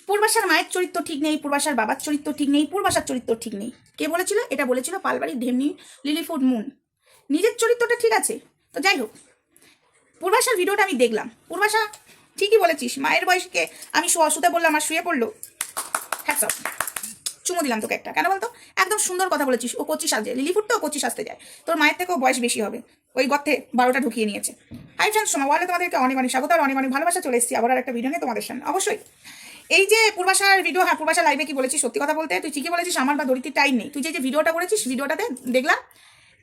পূর্বাশার মায়ের চরিত্র ঠিক নেই, পূর্বাশার বাবার চরিত্র ঠিক নেই, পূর্বাশার চরিত্র ঠিক নেই। কে বলেছিল এটা? বলেছিল পালবাড়ির ঢেমনি লিলিফুড মুন। নিজের চরিত্রটা ঠিক আছে তো যাই হোক। পূর্বাশার ভিডিওটা আমি দেখলাম, পূর্বাশা ঠিকই বলেছিস, মায়ের বয়সকে আমি শুতে বললাম আর শুয়ে পড়লো। হ্যাঁ সব চুমো দিলাম তোকে একটা, কেন বলতো? একদম সুন্দর কথা বলেছিস। ও কচি সাজে, লিলিফুড তো কচি সাজতে যায়, তোর মায়ের থেকেও বয়স বেশি হবে। ওই গর্তে 12টা ঢুকিয়ে নিয়েছে। হাই ফ্রেন্ডস, সোমা ওয়ালে তোমাদেরকে অনেক অনেক স্বাগত আর অনেক অনেক ভালোবাসা। চলে এসেছি আবার আর একটা ভিডিও নিয়ে তোমাদের সামনে। অবশ্যই এই যে পূর্বাশার ভিডিও, হ্যাঁ পূর্বাশা লাইভে কি বলেছিস, সত্যি কথা বলতে তুই ঠিকই বলেছিস, আমার বা দরিদ্রের টাইম নেই। তুই যে ভিডিওটা করেছিস, ভিডিওটাতে দেখলাম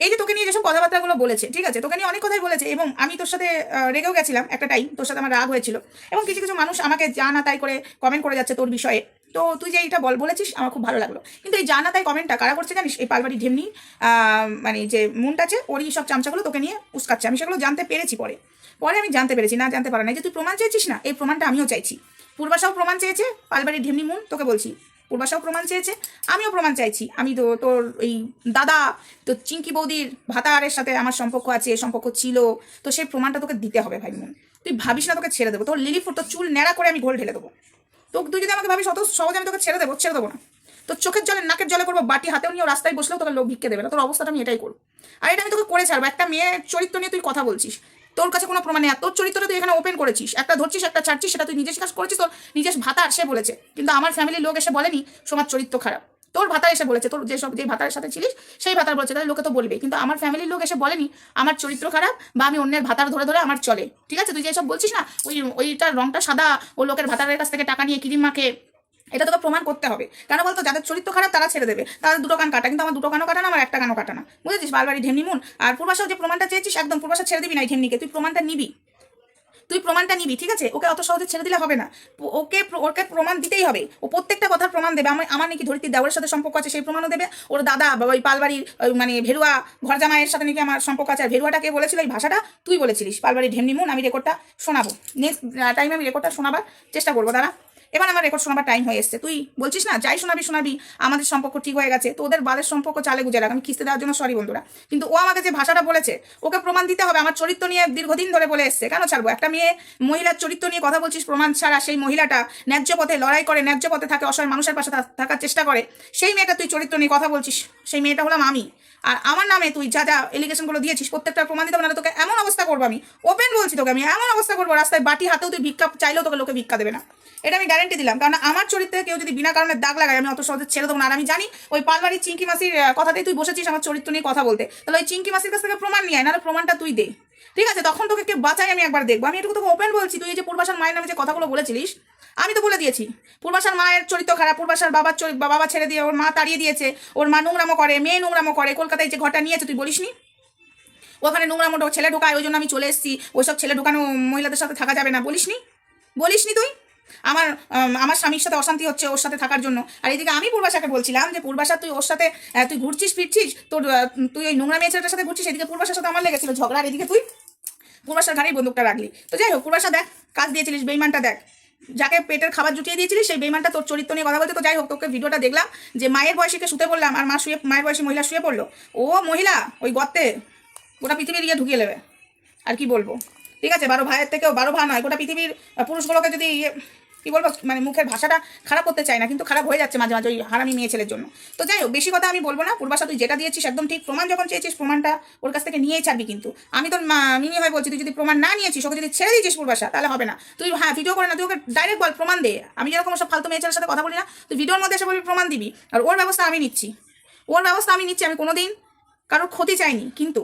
এই যে তোকে নিয়ে যেসব কথাবার্তাগুলো বলেছে, ঠিক আছে, তোকে নিয়ে অনেক কথাই বলেছে এবং আমি তোর সাথে রেগেও গেছিলাম একটা টাইম, তোর সাথে আমার রাগ হয়েছিল এবং কিছু কিছু মানুষ আমাকে যা না তাই করে কমেন্ট করে যাচ্ছে তোর বিষয়ে। তো তুই যে এইটা বলেছিস আমার খুব ভালো লাগলো, কিন্তু এই জানা তাই কমেন্টটা কারা করছে জানিস? এই পালবাড়ি ঢেমনি মানে যে মুনটা আছে ওরই সব চামচাগুলো তোকে নিয়ে উস্কাচ্ছে। আমি সেগুলো জানতে পেরেছি পরে পরে আমি জানতে পেরেছি, না জানতে পারা নাই যে তুই প্রমাণ চেয়েছিস না, এই প্রমাণটা আমিও চাইছি। পূর্বাশাও প্রমাণ চেয়েছে, পালবাড়ির ঢেমনি মুন তোকে বলছি, পূর্বাশাও প্রমাণ চেয়েছে, আমিও প্রমাণ চাইছি। আমি তো তোর এই দাদা তো চিঙ্কি বৌদির ভাতারের সাথে আমার সম্পর্ক আছে, সম্পর্ক ছিল, তো সেই প্রমাণটা তোকে দিতে হবে ভাই মুন। তুই ভাবিস না তোকে ছেড়ে দেবো, তোর লিলিফুট তোর চুল ন্যাড়া করে আমি ঘোল ঢেলে দেবো। তো তুই যদি আমাকে ভাবিস অত সহজে আমি তোকে ছেড়ে দেবো না। তোর চোখের জলে নাকের জলে করবো, বাটি হাতেও নিয়ে রাস্তায় বসলেও তোকে লোক ভিক্ষে দেবে না। তোর অবস্থাটা আমি এটাই করবো, আর এটা আমি তোকে করে ছাড়বো। একটা মেয়ের চরিত্র নিয়ে তুই কথা বলছিস, তোর কাছে কোনো প্রমাণ নেই। তোর চরিত্রটা তুই এখানে ওপেন করেছিস, একটা ধরছিস একটা ছাড়ছিস, সেটা তুই নিজের কাজ করেছিস, তোর নিজের ভাতার সে বলেছে, কিন্তু আমার ফ্যামিলির লোক এসে বলেনি সোমার চরিত্র খারাপ। তোর ভাতার এসে বলেছে, তোর যে ভাতারের সাথে ছিলিস সেই ভাতার বলেছে, তাহলে লোকে তো বলবে, কিন্তু আমার ফ্যামিলির লোক এসে বলেনি আমার চরিত্র খারাপ বা আমি অন্যের ভাতার ধরে ধরে আমার চলে। ঠিক আছে, তুই যেসব বলছিস না ওইটার রংটা সাদা, ও লোকের ভাতারের কাছ থেকে টাকা নিয়ে ক্রিম মাখে, এটা তোকে প্রমাণ করতে হবে। কেন বলতো? যাদের চরিত্র খারাপ তারা ছেড়ে দেবে, তাদের দুটো কান কাটা, কিন্তু আমার দুটো কানও কাটা না, আমার একটা কানও কাটা না, বুঝেছিস? বারবারই ঢেমনি মুন। আর পূর্বাশাও যে প্রমাণটা চেয়েছিস, একদম পূর্বাশা ছেড়ে দিবি না এই ঢেমনিকে, তুই প্রমাণটা নিবি, ঠিক আছে? ওকে অত সহজে ছেড়ে দিলে হবে না, ওকে প্রমাণ দিতেই হবে। ও প্রত্যেকটা কথার প্রমাণ দেবে। আমার নাকি ধরিত্রী দেওয়ারের সাথে সম্পর্ক আছে সেই প্রমাণও দেবে, ওর দাদা ওই পালবাড়ির মানে ভেরুয়া ঘর জামাইয়ের সাথে নাকি আমার সম্পর্ক আছে। আর ভেরুয়াটাকে বলেছিল এই ভাষাটা তুই বলেছিলিস, পালবাড়ির ঢেমনি মুন। আমি রেকর্ডটা শোনাবো, নেক্সট টাইমে আমি রেকর্ডটা শোনাবার চেষ্টা করবো। দাঁড়া, এবার আমার রেকর্ড শোনাবার টাইম হয়ে এসছে। তুই বলছিস না যাই শোনাবি আমাদের সম্পর্ক ঠিক হয়ে গেছে, তো ওদের বালের সম্পর্ক চালে গুজে রাখ। আমি খিস্তে দেওয়ার জন্য সরি বন্ধুরা, কিন্তু ও আমাকে যে ভাষাটা বলেছে ওকে প্রমাণ দিতে হবে। আমার চরিত্র নিয়ে দীর্ঘদিন ধরে বলে এসছে, কেন ছাড়বো? একটা মেয়ে মহিলার চরিত্র নিয়ে কথা বলছিস, প্রমাণ ছাড়া সেই মহিলাটা ন্যায্য পথে লড়াই করে, ন্যায্য পথে থাকে, অসহায় মানুষের পাশে থাকার চেষ্টা করে, সেই মেয়েটা তুই চরিত্র নিয়ে কথা বলছিস, সেই মেয়েটা হলাম আমি। আর আমার নামে তুই যা যা এলিগেশনগুলো দিয়েছিস প্রত্যেকটা প্রমাণ দিতে হবে, না তোকে এমন অবস্থা করবো, আমি ওপেন বলছি তোকে, আমি এমন অবস্থা করবো রাস্তায় বাটি হাতেও তুই ভিক্ষা চাইলেও তোকে লোকে ভিক্ষা দেবে না, এটা আমি গ্যারান্টি দিলাম। কারণ আমার চরিত্রে কেউ যদি বিনা কারণে দাগ লাগায় আমি অত সহজে ছেড়ে দেবো না। আর আমি জানি ওই পালবাড়ির চিঙ্কি মাসির কথাতেই তুই বসেছিস আমার চরিত্র নিয়ে কথা বলতে, তাহলে ওই চিঙ্কি মাসির কাছ থেকে প্রমাণ নিয়ে আয়, নাহলে প্রমাণটা তুই দে, ঠিক আছে? তখন তোকে কে বাঁচাই আমি একবার দেখবো। আমি এটুকু তোকে ওপেন বলছি, তুই এই যে পূর্বাশার মায়ের নামে যে কথাগুলো বলেছিলিস, আমি তো বলে দিয়েছি পূর্বাশার মায়ের চরিত্র খারাপ, পূর্বাশার বাবা ছেড়ে দিয়ে ওর মা তাড়িয়ে দিয়েছে, ওর মা নোংরামো করে, মেয়ে নোংরামো করে, কলকাতায় যে ঘরটা নিয়েছে তুই বলিসনি, ওখানে নোংরামোটো ছেলে ঢোকায়, ওই জন্য আমি চলে এসেছি, ওইসব ছেলে ঢোকানো মহিলাদের সাথে থাকা যাবে না, বলিসনি তুই? আমার স্বামীর সাথে অশান্তি হচ্ছে ওর সাথে থাকার জন্য। আর এদিকে আমি পূর্বাশাকে বলছিলাম যে পূর্বাশা তুই ওর সাথে তুই ঘুরছিস ফিরছিস, তুই ওই নোংরা মেয়ে ছেলেটার সাথে ঘুরছিস, এদিকে পূর্বাশার সাথে আমার লেগেছিল ঝগড়া, আর এদিকে তুই পূর্বাশার ঘাড়েই বন্দুকটা রাখলি। তো যাই হোক, পূর্বাশা দেখ কাজ দিয়েছিলিস, বেইমানটা দেখ, যাকে পেটের খাবার জুটিয়ে দিয়েছিলিস সেই বেইমানটা তোর চরিত্র নিয়ে কথা বলতে। তো যাই হোক, তোকে ভিডিওটা দেখলাম যে মায়ের বয়সীকে শুতে বললাম, আর মায়ের বয়সী মহিলা শুয়ে পড়লো, ও মহিলা ওই গর্তে গোটা পৃথিবীর ইয়ে ঢুকিয়ে নেবে। আর কি বলবো, ঠিক আছে? 12 ভাইয়ের থেকেও 12 ভাই নয়, গোটা পৃথিবীর পুরুষগুলোকে যদি কি বলবো, মানে মুখের ভাষাটা খারাপ করতে চাই না, কিন্তু খারাপ হয়ে যাচ্ছে মাঝে মাঝে ওই হারামি মেয়ে ছেলের জন্য। তো যাই হোক, বেশি কথা আমি বলবো না। পূর্বাশা তুই যেটা দিয়েছিস একদম ঠিক, প্রমাণ যখন চেয়েছিস প্রমাণটা ওর কাছ থেকে নিয়েই ছাড়বি। কিন্তু আমি তোর মিমি হয়ে বলছি, তুই যদি প্রমাণ না নিয়েছিস, ওকে যদি ছেড়ে দিয়েছিস পূর্বাশা, তাহলে হবে না। তুই হ্যাঁ ভিডিও করে না, তুই ওকে ডাইরেক্ট বল প্রমাণ দে। আমি যেরকম সব ফালতু মেয়ে ছেলের সাথে কথা বলি না, তুই ভিডিওর মধ্যে এসে বলবি প্রমাণ দিবি। আর ওর ব্যবস্থা আমি নিচ্ছি, আমি কোনোদিন কারোর ক্ষতি চাইনি। কিন্তু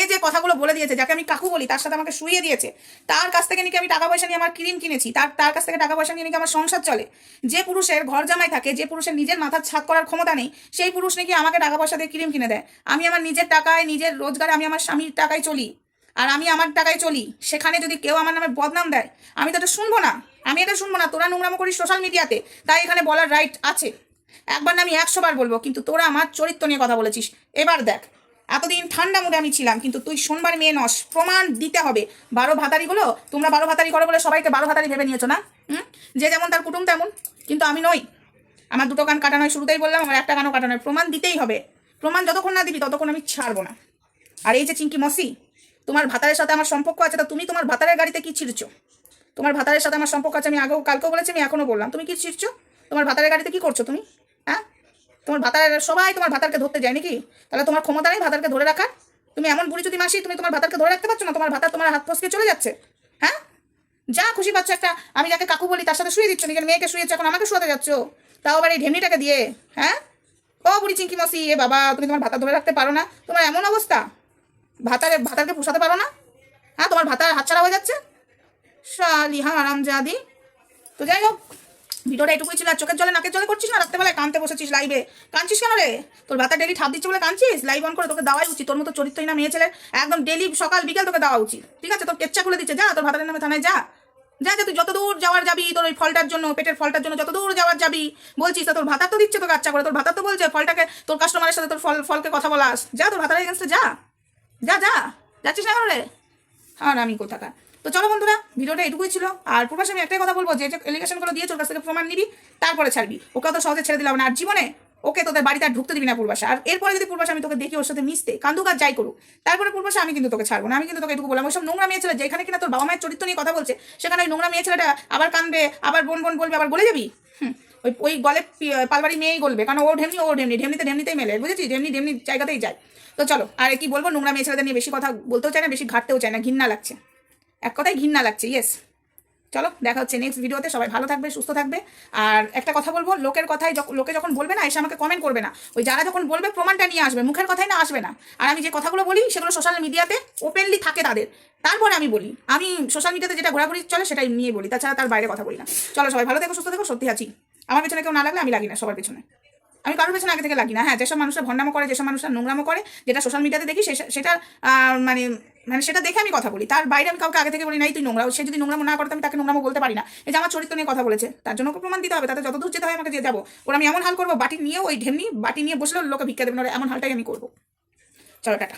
এ যে কথাগুলো বলে দিয়েছে, যাকে আমি কাকু বলি, তার সাথে আমাকে শুইয়ে দিয়েছে, তার কাছ থেকে নাকি আমি টাকা পয়সা নিয়ে আমার ক্রিম কিনেছি, তার কাছ থেকে টাকা পয়সা নিয়ে নাকি আমার সংসার চলে। যে পুরুষের ঘর জামাই থাকে, যে পুরুষের নিজের মাথার ছাদ করার ক্ষমতা নেই, সেই পুরুষ নাকি আমাকে টাকা পয়সা দিয়ে ক্রিম কিনে দেয়। আমি আমার নিজের টাকায়, নিজের রোজগারে, আমি আমার স্বামীর টাকায় চলি, আর আমি আমার টাকায় চলি। সেখানে যদি কেউ আমার নামে বদনাম দেয়, আমি তো এটা শুনবো না, তোরা নোংরামো করিস সোশ্যাল মিডিয়াতে, তাই এখানে বলার রাইট আছে। একবার না আমি 100 বার বলবো, কিন্তু তোরা আমার চরিত্র নিয়ে কথা বলেছিস। এবার দেখ, এতদিন ঠান্ডা মুডে আমি ছিলাম, কিন্তু তুই সোমবার মেয়ে নস, প্রমাণ দিতে হবে। 12 ভাতারিগুলো তোমরা 12 ভাতারি করো বলে সবাইকে 12 ভাতারি ভেবে নিয়েছো না? যে যেমন তার কুটুম তেমন, কিন্তু আমি নই। আমার দুটো কান কাটা নয়, শুরুতেই বললাম, আমার একটা কানও কাটা নয়। প্রমাণ দিতেই হবে, প্রমাণ যতক্ষণ না দিবি ততক্ষণ আমি ছাড়বো না। আর এই যে চিঙ্কি মসি, তোমার ভাতারের সাথে আমার সম্পর্ক আছে, তো তুমি তোমার ভাতারের গাড়িতে কি ছিড়ছো? তোমার ভাতারের সাথে আমার সম্পর্ক আছে, আমি আগেও কালকেও বলেছি, আমি এখনও বললাম। তুমি কি ছিটছো? তোমার ভাতারের গাড়িতে কি করছো তুমি? হ্যাঁ, তোমার ভাতার সবাই তোমার ভাতারকে ধরতে যায় নাকি? তাহলে তোমার ক্ষমতা নেই ভাতারকে ধরে রাখার? তুমি এমন বুড়ি যদি মাসি, তুমি তোমার ভাতারকে ধরে রাখতে পারছো না? তোমার ভাতার তোমার হাত ফসকে চলে যাচ্ছে। হ্যাঁ, যা খুশি পাচ্ছ একটা, আমি যাকে কাকু বলি তার সাথে শুয়ে দিচ্ছ, নিজের মেয়েকে শুয়েছো, এখন আমাকে শুয়াতে যাচ্ছ, তাও আবার এই ঢেমনিটাকে দিয়ে। হ্যাঁ, ও বুড়ি চিংকি মসি, এ বাবা, তুমি তোমার ভাতা ধরে রাখতে পারো না? তোমার এমন অবস্থা, ভাতারকে পোষাতে পারো না? হ্যাঁ, তোমার ভাতার হাতছাড়া হয়ে যাচ্ছে, শালি হারামজাদি। তো যাই হোক, ভিডিওটা এটুকুই ছিল। আর চোখের জলে নাকের জলে করছিস না, রাত্রেবেলায় কানতে বসেছিস লাইভে, কাঁদছিস কেন রে? তোর ভাতা ডেলি ঠাপ দিচ্ছে বলে কাঁদছিস? লাইভ অন করে তোকে দেওয়াই উচিত, তোর মতো চরিত্রহীন না মেয়ে ছেলে একদম ডেলি সকাল বিকেল তোকে দেওয়া উচিত। ঠিক আছে, তোর কেচ্ছা খুলে দিচ্ছে, যা তোর ভাতারের নামে থানায় যা। যা যা, তুই যত দূর যাওয়ার যাবি, তোর ওই ফলটার জন্য, পেটের ফলটার জন্য যত দূর যাওয়ার যাবি বলছিস, তোর ভাতা তো দিচ্ছে তোকে আচ্ছা করে, তোর ভাতা তো বলছে ফলটাকে, তোর কাস্টমারের সাথে তোর ফলকে কথা বলাস, যা তোর ভাতারের এগেন্সটে যা। যা যা, যাচ্ছিস না রে? আর আমি কোথাকার। তো চলো বন্ধুরা, ভিডিওটা এটুকুই ছিল। আর পূর্বাশ আমি একটাই কথা বলবো, যে এলিগেশনগুলো দিয়েছে ওর কাছ থেকে প্রমাণ নিবি, তারপরে ছাড়বি। ওকে তো সহজে ছেড়ে দিলাম না, আর জীবনে ওকে তোদের বাড়িতে আর ঢুকতে দিবি না পূর্বাশা। আর এরপরে যদি পূর্বাশা আমি তোকে দেখি ওর সাথে মিশতে, কান্দুক আর যাই করুক, তারপরে পূর্বাশা আমি কিন্তু তোকে ছাড়বো না। আমি কিন্তু তোকে এটুকু বললাম, ওইসব নোংরা মেয়ে ছেলে যেখানে কিনা তোর বাবা মায়ের চরিত্র নিয়ে কথা বলছে, সেখানে ওই নোংরা মেয়ে ছেলেটা আবার কানবে, আবার বোন বোন বলবে, আবার গলে যাবি। ওই গলে পালবাড়ি মেয়েই গলবে, কারণ ও ঢেমনি ঢেমনিতে ঢেমনিতেই মেলে, বুঝেছি? ঢেমনি জায়গাতেই যায়। তো চলো, আর কি বলবো, নোংরা মেয়ে ছেলেদের নিয়ে বেশি কথা বলতেও চাই না, বেশি ঘাটতেও চাই না, ঘৃণা লাগছে, এক কথায় ঘৃণা লাগছে। ইয়েস, চলো দেখা হচ্ছে নেক্সট ভিডিওতে। সবাই ভালো থাকবে, সুস্থ থাকবে। আর একটা কথা বলবো, লোকের কথায় লোকে যখন বলবে না, এসে আমাকে কমেন্ট করবে না। ওই যারা যখন বলবে প্রমাণটা নিয়ে আসবে, মুখের কথাই না আসবে না। আর আমি যে কথাগুলো বলি সেগুলো সোশ্যাল মিডিয়াতে ওপেনলি থাকে তাদের, তারপরে আমি বলি। আমি সোশ্যাল মিডিয়াতে যেটা ঘোরাঘুরি চলে সেটাই নিয়ে বলি, তাছাড়া তার বাইরে কথা বলি না। চলো সবাই ভালো থেকো, সুস্থ থেকো। সত্যি আছি, আমার পেছনে কেউ না লাগলে আমি লাগি না সবার পেছনে, আমি কারোর পেছনে আগে থেকে লাগি না। হ্যাঁ, যেসব মানুষরা ভণ্ডামো করে, যেসব মানুষরা নোংরামো করে, যেটা সোশ্যাল মিডিয়াতে দেখি সেটা মানে মানে সেটা দেখে আমি কথা বলি। তার বাইরে আমি কাউকে আগে থেকে বলি নাই তুই নোংরা, সে যদি নোংরামো না করতে আমি তাকে নোংরামো বলতে পারি না। এই যে আমার চরিত্র নিয়ে কথা বলেছে, তার জন্য ওকে প্রমাণ দিতে হবে, তাতে যত দূর যেতে হয় আমাকে দিয়ে যাবো। ওরা আমি এমন হাল করবো, বাটি নিয়ে ওই ঢেমনি বাটি নিয়ে বসলেও লোকে ভিক্ষা দেবে না, এমন হালটাই আমি করবো। চলো টাটা।